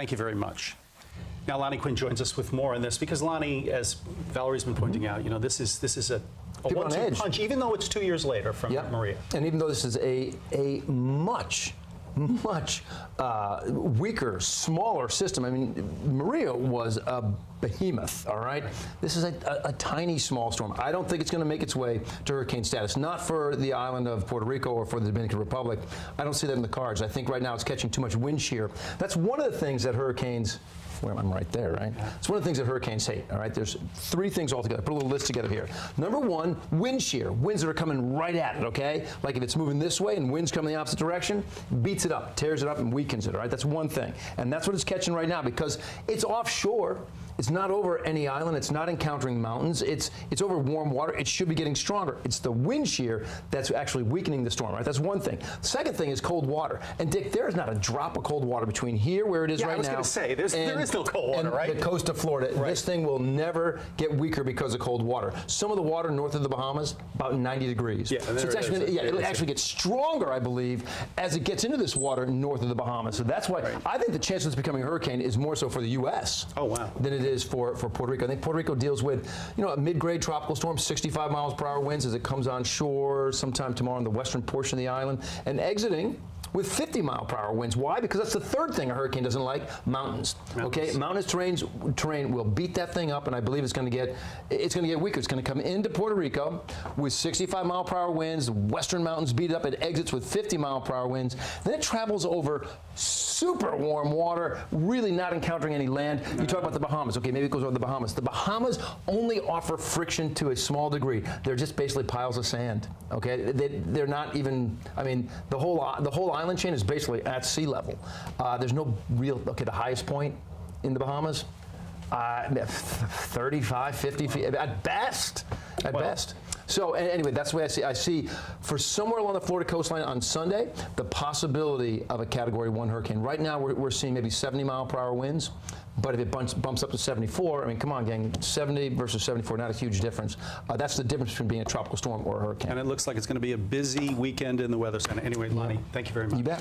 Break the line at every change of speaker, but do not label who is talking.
Thank you very much. Now, Lonnie Quinn joins us with more on this because, Lonnie, as Valerie's been pointing out, you know, this is a one-two punch, even though it's 2 years later from Maria.
And even though this is a much weaker, smaller system. I mean, Maria was a behemoth, all right? This is a tiny, small storm. I don't think it's going to make its way to hurricane status. Not for the island of Puerto Rico or for the Dominican Republic. I don't see that in the cards. I think right now it's catching too much wind shear. That's one of the things that hurricanes, where I'm right there, right? It's one of the things that hurricanes hate, all right? There's 3 things altogether. Put a little list together here. Number 1, wind shear. Winds that are coming right at it, okay? Like if it's moving this way and winds coming the opposite direction, beats it up, tears it up, and weakens it, all right? That's one thing. And that's what it's catching right now because it's offshore. It's not over any island. It's not encountering mountains. It's over warm water. It should be getting stronger. It's the wind shear that's actually weakening the storm, right? That's one thing. The second thing is cold water. And Dick, there is not a drop of cold water between here where it is right now.
I was going to say, there is still cold water, right?
The coast of Florida. Right. This thing will never get weaker because of cold water. Some of the water north of the Bahamas, about 90 degrees.
Yeah,
so it's actually it'll actually get stronger, I believe, as it gets into this water north of the Bahamas. So that's why I think the chance of this becoming a hurricane is more so for the U.S. Than it is for Puerto Rico. I think Puerto Rico deals with, you know, a mid-grade tropical storm, 65 miles per hour winds as it comes on shore sometime tomorrow in the western portion of the island, and exiting with 50-mile-per-hour winds. Why? Because that's the third thing a hurricane doesn't like: mountains. Okay, mountainous terrain will beat that thing up, and I believe it's going to get weaker. It's going to come into Puerto Rico with 65-mile-per-hour winds. Western mountains beat it up. It exits with 50-mile-per-hour winds. Then it travels over super warm water, really not encountering any land. You talk about the Bahamas. Okay, maybe it goes over the Bahamas. The Bahamas only offer friction to a small degree. They're just basically piles of sand. Okay, they're not even. I mean, the whole island chain is basically at sea level. There's no real, the highest point in the Bahamas, 35, 50 feet at best, best. So anyway, that's the way I see for somewhere along the Florida coastline on Sunday, the possibility of a Category 1 hurricane. Right now, we're seeing maybe 70-mile-per-hour winds. But if it bumps up to 74, I mean, come on, gang, 70 versus 74, not a huge difference. That's the difference between being a tropical storm or a hurricane.
And it looks like it's going to be a busy weekend in the Weather Center. Anyway, Lonnie, thank you very much.
You bet.